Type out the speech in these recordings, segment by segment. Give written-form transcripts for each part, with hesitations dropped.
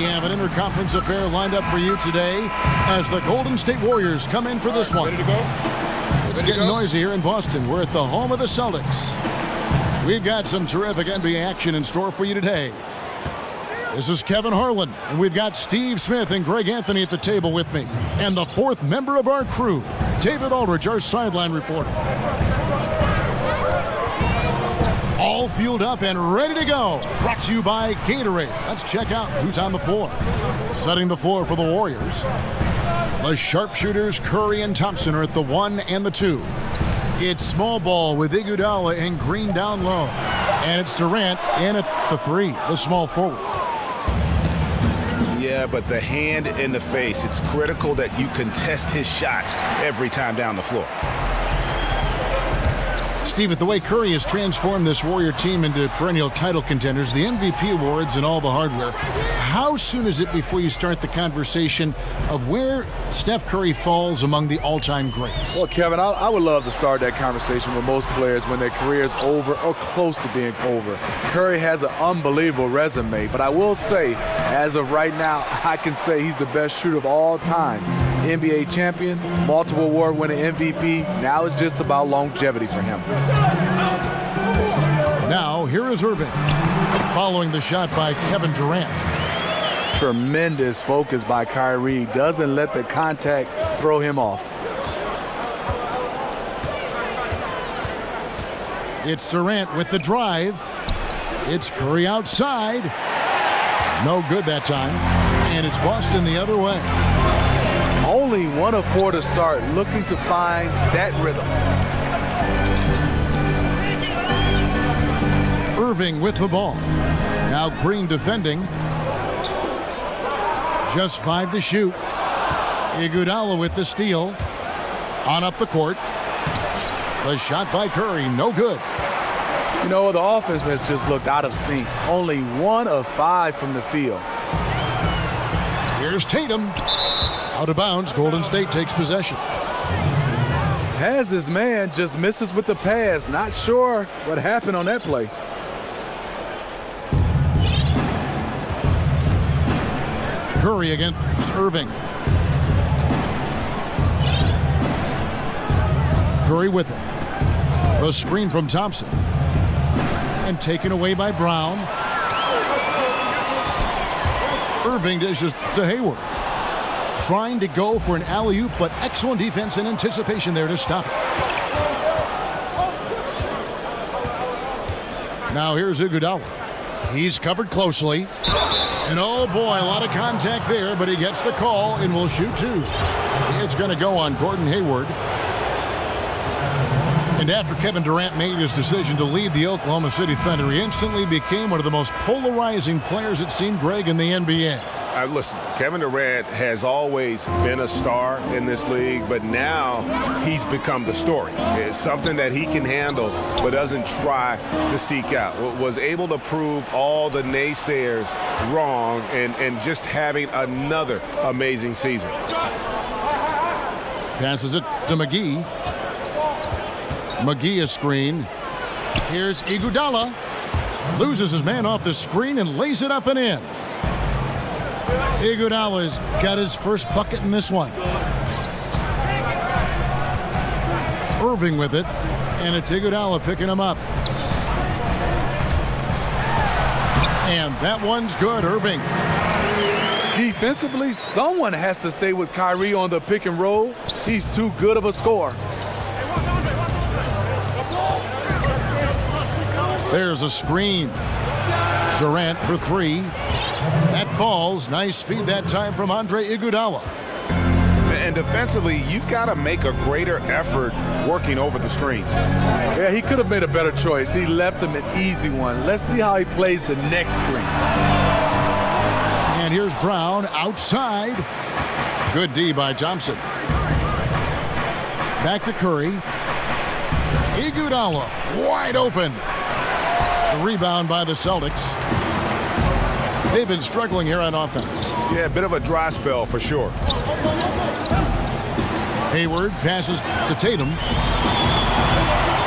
We have an interconference affair lined up for you today as the Golden State Warriors come in for this one. Ready to go? It's getting noisy here in Boston. We're at the home of the Celtics. We've got some terrific NBA action in store for you today. This is Kevin Harlan, and we've got Steve Smith and Greg Anthony at the table with me. And the fourth member of our crew, David Aldridge, our sideline reporter. All fueled up and ready to go. Brought to you by Gatorade. Let's check out who's on the floor. Setting the floor for the Warriors. The sharpshooters Curry and Thompson are at the 1 and the 2. It's small ball with Iguodala and Green down low. And it's Durant in at the 3, the small forward. Yeah, but the hand in the face, it's critical that you contest his shots every time down the floor. Steve, with the way Curry has transformed this Warrior team into perennial title contenders, the MVP awards and all the hardware, how soon is it before you start the conversation of where Steph Curry falls among the all-time greats? Well, Kevin, I would love to start that conversation with most players when their career is over or close to being over. Curry has an unbelievable resume, but I will say, as of right now, I can say he's the best shooter of all time. NBA champion, multiple award-winning MVP. Now it's just about longevity for him. Now, here is Irving, following the shot by Kevin Durant. Tremendous focus by Kyrie. Doesn't let the contact throw him off. It's Durant with the drive. It's Curry outside. No good that time. And it's Boston the other way. Only 1 of 4 to start, looking to find that rhythm. Irving with the ball. Now Green defending. Just 5 to shoot. Iguodala with the steal. On up the court. The shot by Curry, no good. You know, the offense has just looked out of sync. Only 1 of 5 from the field. Here's Tatum. Out of bounds, Golden State takes possession. Has his man, just misses with the pass. Not sure what happened on that play. Curry against Irving. Curry with it. The screen from Thompson. And taken away by Brown. Irving dishes to Hayward. Trying to go for an alley-oop, but excellent defense and anticipation there to stop it. Now here's Iguodala. He's covered closely. And oh boy, a lot of contact there, but he gets the call and will shoot 2. It's going to go on Gordon Hayward. And after Kevin Durant made his decision to leave the Oklahoma City Thunder, he instantly became one of the most polarizing players, it seemed, Greg, in the NBA. Listen, Kevin Durant has always been a star in this league, but now he's become the story. It's something that he can handle, but doesn't try to seek out. Was able to prove all the naysayers wrong and just having another amazing season. Passes it to McGee. McGee a screen. Here's Iguodala. Loses his man off the screen and lays it up and in. Iguodala's got his first bucket in this one. Irving with it, and it's Iguodala picking him up. And that one's good, Irving. Defensively, someone has to stay with Kyrie on the pick and roll. He's too good of a scorer. There's a screen. Durant for 3. That falls. Nice feed that time from Andre Iguodala. And defensively, you've got to make a greater effort working over the screens. Yeah, he could have made a better choice. He left him an easy one. Let's see how he plays the next screen. And here's Brown outside. Good D by Thompson. Back to Curry. Iguodala wide open. The rebound by the Celtics. They've been struggling here on offense. Yeah, a bit of a dry spell for sure. Hayward passes to Tatum.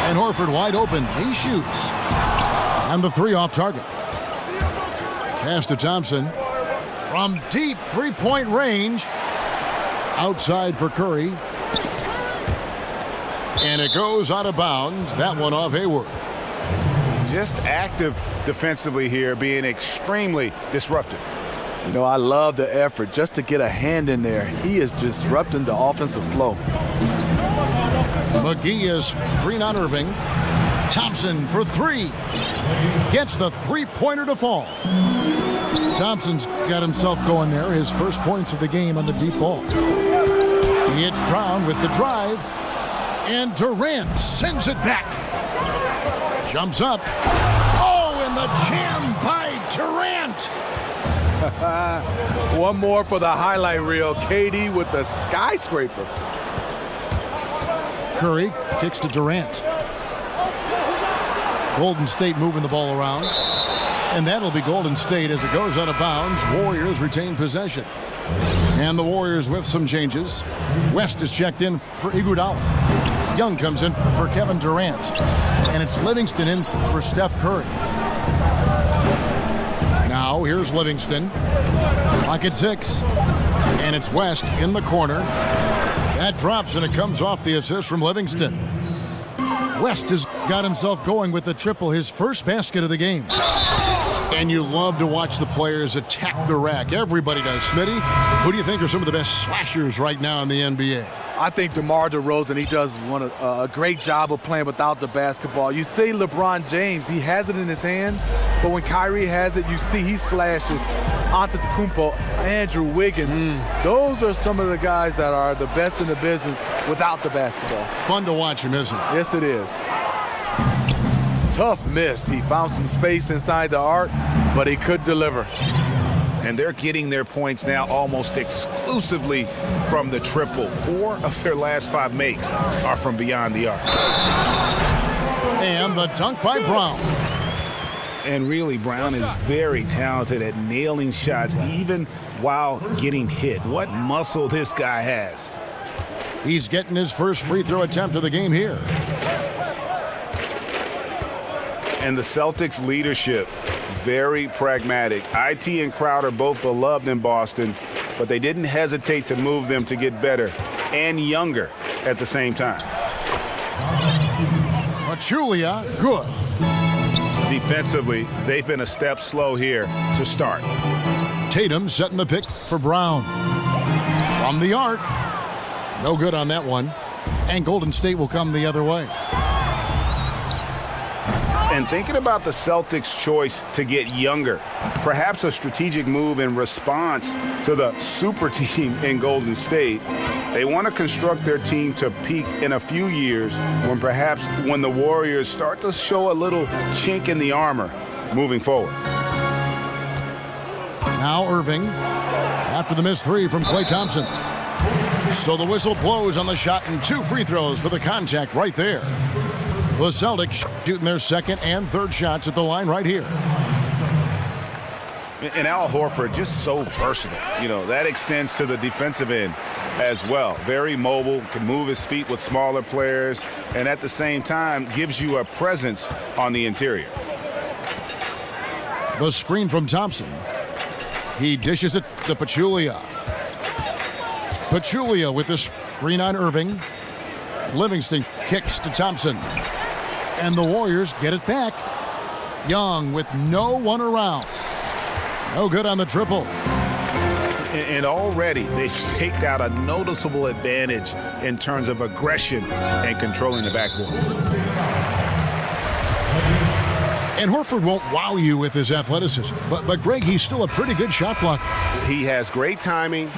And Horford wide open. He shoots. And the 3 off target. Pass to Thompson. From deep three-point range. Outside for Curry. And it goes out of bounds. That one off Hayward. Just active defensively here, being extremely disruptive. You know, I love the effort just to get a hand in there. He is disrupting the offensive flow. McGee is screen on Irving. Thompson for three. Gets the three-pointer to fall. Thompson's got himself going there. His first points of the game on the deep ball. He hits Brown with the drive. And Durant sends it back. Jumps up. Oh, and the jam by Durant. One more for the highlight reel. KD with the skyscraper. Curry kicks to Durant. Golden State moving the ball around. And that'll be Golden State as it goes out of bounds. Warriors retain possession. And the Warriors with some changes. West is checked in for Iguodala. Young comes in for Kevin Durant. And it's Livingston in for Steph Curry. Now here's Livingston. Pocket six. And it's West in the corner. That drops and it comes off the assist from Livingston. West has got himself going with the triple, his first basket of the game. And you love to watch the players attack the rack. Everybody does. Smitty, who do you think are some of the best slashers right now in the NBA? I think DeMar DeRozan, he does a great job of playing without the basketball. You say LeBron James, he has it in his hands, but when Kyrie has it, you see he slashes. Antetokounmpo, Andrew Wiggins. Those are some of the guys that are the best in the business without the basketball. Fun to watch him, isn't it? Yes, it is. Tough miss. He found some space inside the arc, but he could deliver. And they're getting their points now almost exclusively from the triple. 4 of their last 5 makes are from beyond the arc. And the dunk by Brown. And really, Brown is very talented at nailing shots even while getting hit. What muscle this guy has. He's getting his first free throw attempt of the game here. And the Celtics leadership, very pragmatic. IT and Crowder both beloved in Boston, but they didn't hesitate to move them to get better and younger at the same time. Pachulia, good. Defensively, they've been a step slow here to start. Tatum setting the pick for Brown. From the arc. No good on that one. And Golden State will come the other way. And thinking about the Celtics' choice to get younger, perhaps a strategic move in response to the super team in Golden State, they want to construct their team to peak in a few years when the Warriors start to show a little chink in the armor moving forward. Now Irving after the missed three from Klay Thompson. So the whistle blows on the shot and 2 free throws for the contact right there. The Celtics shooting their second and third shots at the line right here. And Al Horford just so versatile. You know, that extends to the defensive end as well. Very mobile, can move his feet with smaller players, and at the same time gives you a presence on the interior. The screen from Thompson. He dishes it to Pachulia. Pachulia with the screen on Irving. Livingston kicks to Thompson. And the Warriors get it back. Young with no one around. No good on the triple. And already they've staked out a noticeable advantage in terms of aggression and controlling the backboard. And Horford won't wow you with his athleticism. But Greg, he's still a pretty good shot blocker. He has great timing,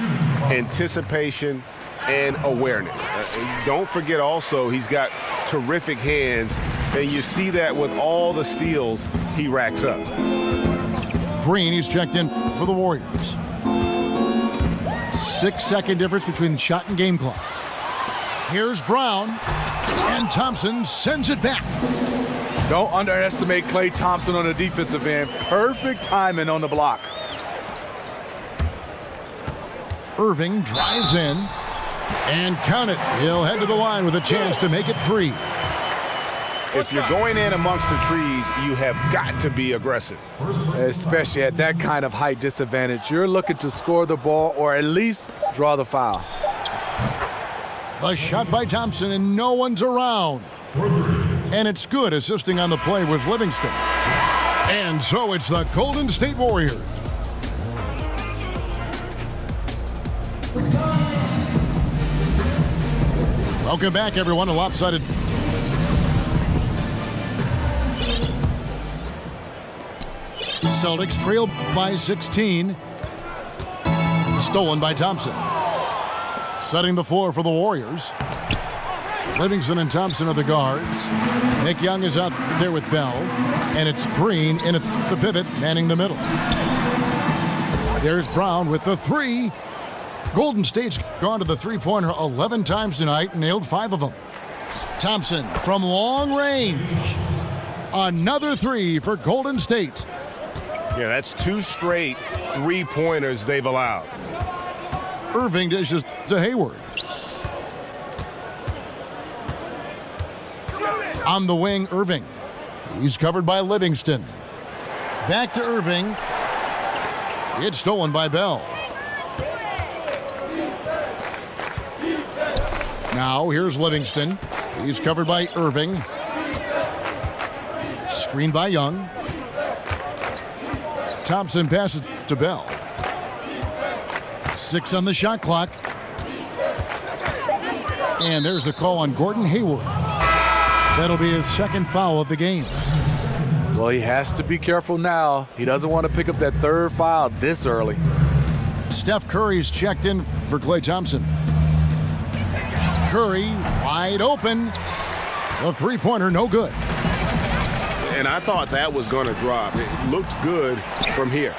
anticipation, and awareness. Don't forget also he's got terrific hands, and you see that with all the steals he racks up. Green, he's checked in for the Warriors. 6-second difference between the shot and game clock. Here's Brown, and Thompson sends it back. Don't underestimate Klay Thompson on the defensive end. Perfect timing on the block. Irving drives in, and count it. He'll head to the line with a chance to make it 3. If you're going in amongst the trees, you have got to be aggressive. Especially at that kind of height disadvantage. You're looking to score the ball or at least draw the foul. The shot by Thompson, and no one's around. And it's good, assisting on the play with Livingston. And so it's the Golden State Warriors. Welcome back, everyone. A lopsided. Celtics trail by 16. Stolen by Thompson. Setting the floor for the Warriors. Livingston and Thompson are the guards. Nick Young is out there with Bell. And it's Green in at the pivot, manning the middle. There's Brown with the three. Golden State's gone to the three-pointer 11 times tonight and nailed 5 of them. Thompson from long range. Another three for Golden State. Yeah, that's 2 straight three-pointers they've allowed. Irving dishes to Hayward. On the wing, Irving. He's covered by Livingston. Back to Irving. It's stolen by Bell. Now here's Livingston. He's covered by Irving. Screened by Young. Thompson passes to Bell. 6 on the shot clock. And there's the call on Gordon Hayward. That'll be his second foul of the game. Well, he has to be careful now. He doesn't want to pick up that third foul this early. Steph Curry's checked in for Klay Thompson. Curry wide open. The three-pointer no good. And I thought that was going to drop. It looked good from here.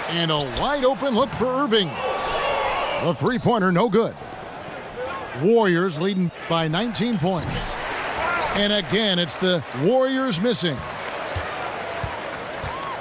And a wide open look for Irving. The three-pointer no good. Warriors leading by 19 points. And again, it's the Warriors missing.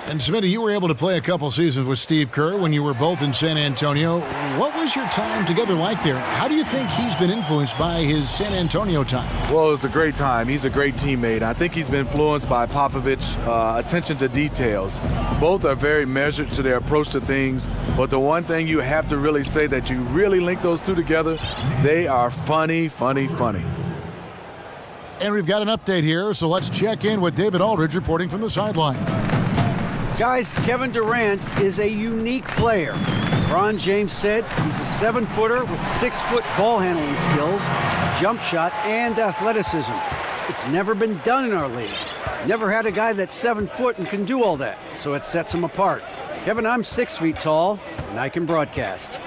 And Smitty, you were able to play a couple seasons with Steve Kerr when you were both in San Antonio. What was your time together like there? How do you think he's been influenced by his San Antonio time? Well, it was a great time. He's a great teammate. I think he's been influenced by Popovich's attention to details. Both are very measured to their approach to things, but the one thing you have to really say that you really link those two together, they are funny, funny, funny. And we've got an update here, so let's check in with David Aldridge reporting from the sideline. Guys, Kevin Durant is a unique player. LeBron James said he's a 7-footer with 6-foot ball handling skills, jump shot, and athleticism. It's never been done in our league. Never had a guy that's 7 foot and can do all that, so it sets him apart. Kevin, I'm 6 feet tall, and I can broadcast.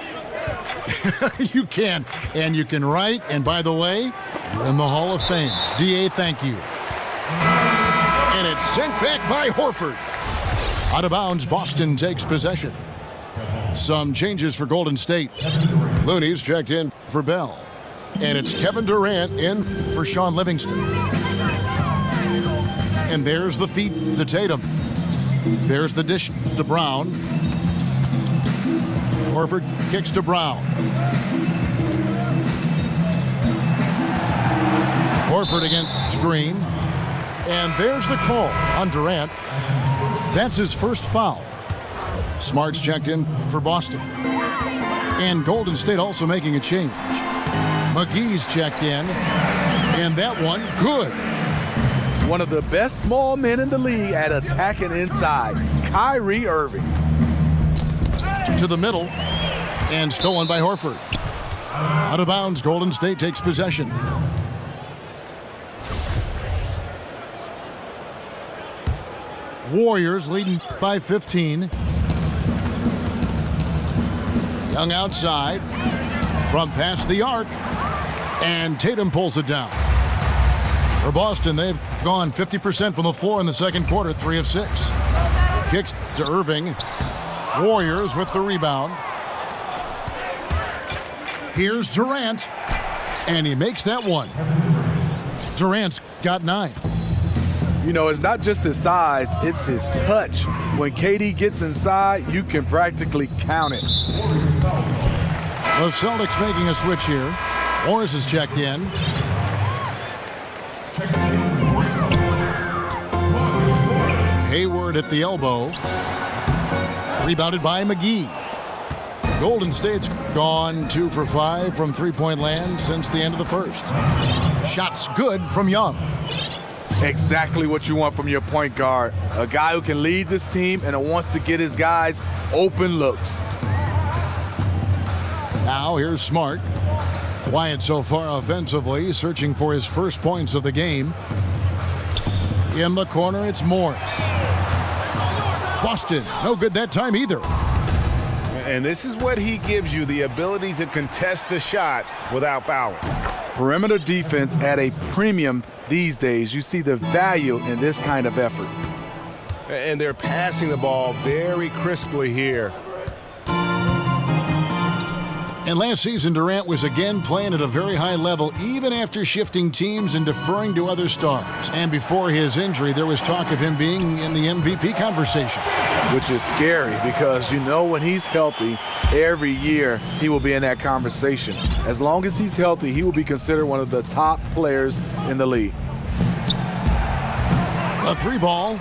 You can, and you can write, and by the way, you're in the Hall of Fame. D.A., thank you. And it's sent back by Horford. Out of bounds, Boston takes possession. Some changes for Golden State. Looney's checked in for Bell. And it's Kevin Durant in for Sean Livingston. And there's the feed to Tatum. There's the dish to Brown. Horford kicks to Brown. Horford against Green. And there's the call on Durant. That's his first foul. Smart's checked in for Boston. And Golden State also making a change. McGee's checked in. And that one, good. One of the best small men in the league at attacking inside, Kyrie Irving. To the middle. And stolen by Horford. Out of bounds, Golden State takes possession. Warriors leading by 15. Young outside from past the arc, and Tatum pulls it down. For Boston, they've gone 50% from the floor in the second quarter, 3 of 6. Kicks to Irving. Warriors with the rebound. Here's Durant, and he makes that one. Durant's got 9. You know, it's not just his size, it's his touch. When KD gets inside, you can practically count it. The Celtics making a switch here. Morris is checked in. Hayward at the elbow. Rebounded by McGee. Golden State's gone 2 for 5 from three-point land since the end of the first. Shots good from Young. Exactly what you want from your point guard. A guy who can lead this team and wants to get his guys open looks. Now here's Smart. Quiet so far offensively, searching for his first points of the game. In the corner, it's Morris. Boston, no good that time either. And this is what he gives you, the ability to contest the shot without fouling. Perimeter defense at a premium these days. You see the value in this kind of effort. And they're passing the ball very crisply here. And last season, Durant was again playing at a very high level, even after shifting teams and deferring to other stars. And before his injury, there was talk of him being in the MVP conversation. Which is scary because you know when he's healthy, every year he will be in that conversation. As long as he's healthy, he will be considered one of the top players in the league. A 3-ball.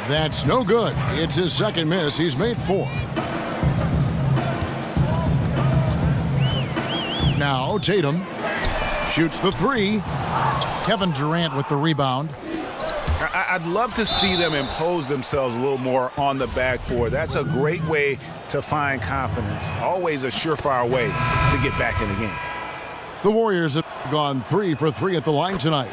That's no good. It's his second miss. He's made 4. Now Tatum shoots the 3. Kevin Durant with the rebound. I'd love to see them impose themselves a little more on the backboard. That's a great way to find confidence. Always a surefire way to get back in the game. The Warriors have gone 3 for 3 at the line tonight.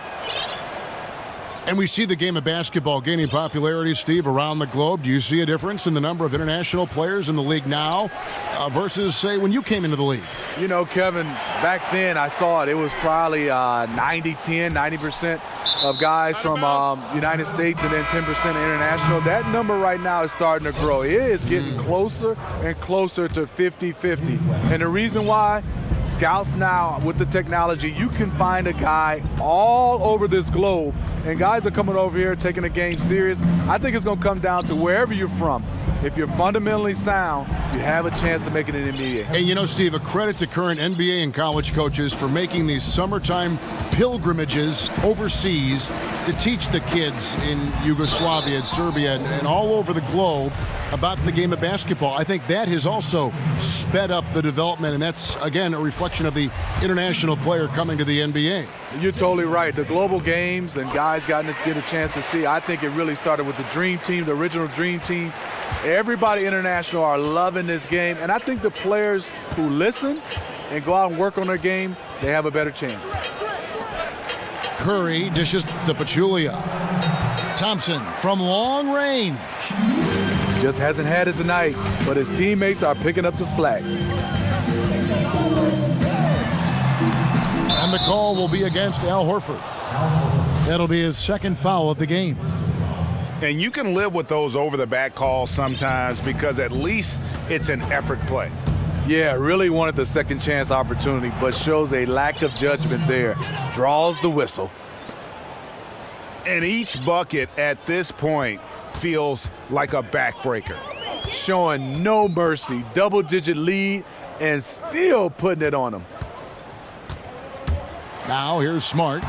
And we see the game of basketball gaining popularity, Steve, around the globe. Do you see a difference in the number of international players in the league now versus, say, when you came into the league? You know, Kevin, back then I saw it. It was probably 90% of guys from United States and then 10% international. That number right now is starting to grow. It is getting closer and closer to 50-50. And the reason why, scouts now, with the technology, you can find a guy all over this globe, and guys are coming over here taking the game serious. I think it's going to come down to wherever you're from. If you're fundamentally sound, you have a chance to make it in the NBA. And you know, Steve, a credit to current NBA and college coaches for making these summertime pilgrimages overseas to teach the kids in Yugoslavia and Serbia and all over the globe about the game of basketball. I think that has also sped up the development, and that's, again, a reflection of the international player coming to the NBA. You're totally right. The global games and guys got to get a chance to see. I think it really started with the Dream Team, the original Dream Team. Everybody international are loving this game, and I think the players who listen and go out and work on their game, they have a better chance. Curry dishes to Pachulia. Thompson from long range. Just hasn't had his night, but his teammates are picking up the slack. And the call will be against Al Horford. That'll be his second foul of the game. And you can live with those over-the-back calls sometimes because at least it's an effort play. Yeah, really wanted the second chance opportunity, but shows a lack of judgment there. Draws the whistle. And each bucket at this point feels like a backbreaker. Showing no mercy, double-digit lead, and still putting it on them. Now here's Smart.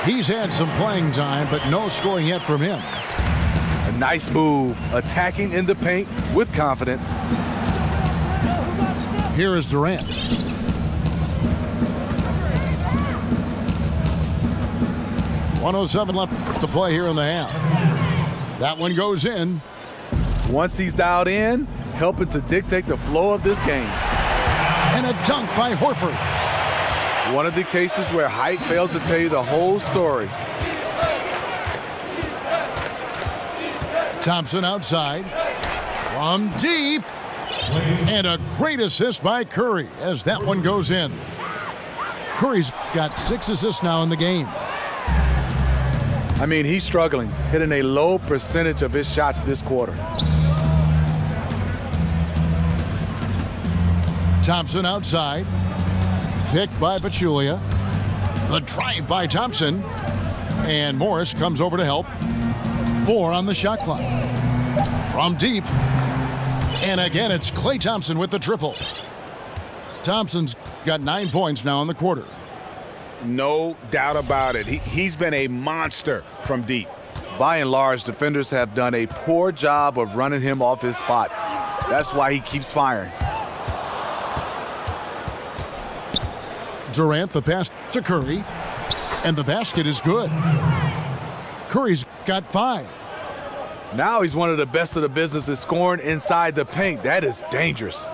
He's had some playing time, but no scoring yet from him. A nice move, attacking in the paint with confidence. Here is Durant. .107 left to play here in the half. That one goes in. Once he's dialed in, helping to dictate the flow of this game. And a dunk by Horford. One of the cases where height fails to tell you the whole story. Thompson outside. From deep. And a great assist by Curry as that one goes in. Curry's got 6 assists now in the game. I mean, he's struggling, hitting a low percentage of his shots this quarter. Thompson outside. Picked by Pachulia. The drive by Thompson. And Morris comes over to help. 4 on the shot clock. From deep. And again, it's Klay Thompson with the triple. Thompson's got 9 points now in the quarter. No doubt about it. He's been a monster from deep. By and large, defenders have done a poor job of running him off his spots. That's why he keeps firing. Durant, the pass to Curry, and the basket is good. Curry's got 5. Now he's one of the best of the business at scoring inside the paint. That is dangerous.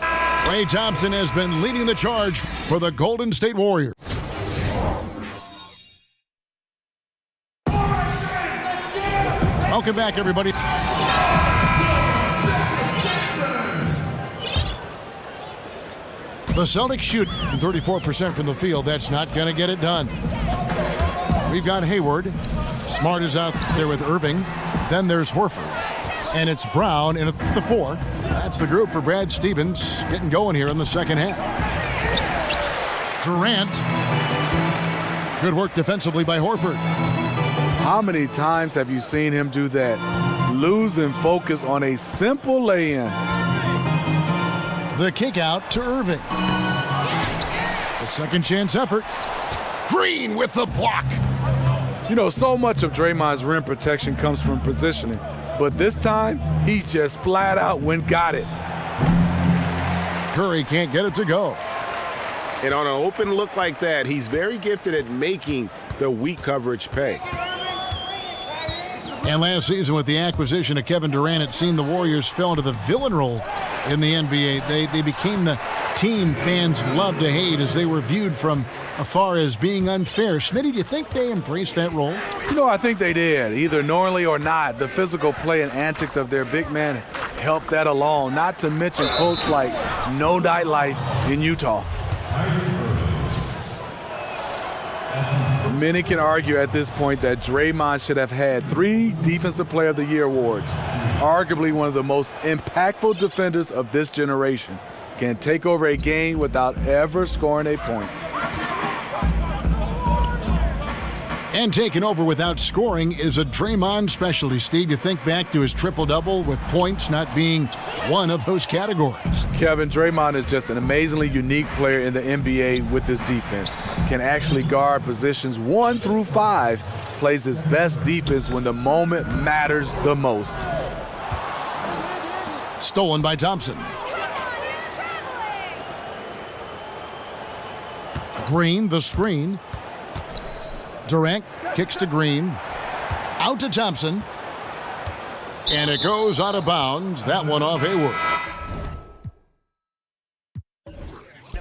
Klay Thompson has been leading the charge for the Golden State Warriors. Welcome back, everybody. The Celtics shoot 34% from the field. That's not going to get it done. We've got Hayward. Smart is out there with Irving. Then there's Horford. And it's Brown in at the 4. That's the group for Brad Stevens getting going here in the second half. Durant. Good work defensively by Horford. How many times have you seen him do that? Losing focus on a simple lay-in. The kick out to Irving. The second chance effort. Green with the block. You know, so much of Draymond's rim protection comes from positioning, but this time he just flat out went got it. Curry can't get it to go. And on an open look like that, he's very gifted at making the weak coverage pay. And last season with the acquisition of Kevin Durant, it seemed the Warriors fell into the villain role in the NBA. They became the team fans love to hate as they were viewed from afar as being unfair. Smitty, do you think they embraced that role? You know, I think they did, either knowingly or not. The physical play and antics of their big man helped that along, not to mention quotes like "no nightlife in Utah." Many can argue at this point that Draymond should have had 3 Defensive Player of the Year awards. Arguably one of the most impactful defenders of this generation. Can take over a game without ever scoring a point. And taking over without scoring is a Draymond specialty. Steve, you think back to his triple-double with points not being one of those categories. Kevin, Draymond is just an amazingly unique player in the NBA with his defense. Can actually guard positions 1 through 5. Plays his best defense when the moment matters the most. Stolen by Thompson. Green, the screen. Durant kicks to Green. Out to Thompson. And it goes out of bounds. That one off Hayward.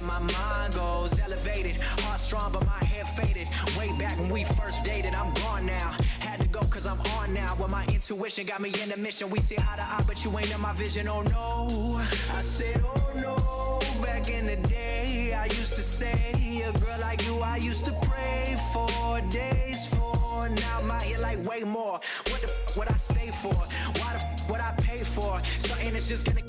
My mind goes elevated, heart strong, but my head faded. Way back when we first dated, I'm gone now. Had to go cause I'm on now. When my intuition got me in the mission. We see eye to eye, but you ain't in my vision. Oh no, I said oh no. Back in the day, I used to say, a girl like you, I used to pray for days for. Now I'm out here like way more. What the f would I stay for? Why the f would I pay for? Something that's just gonna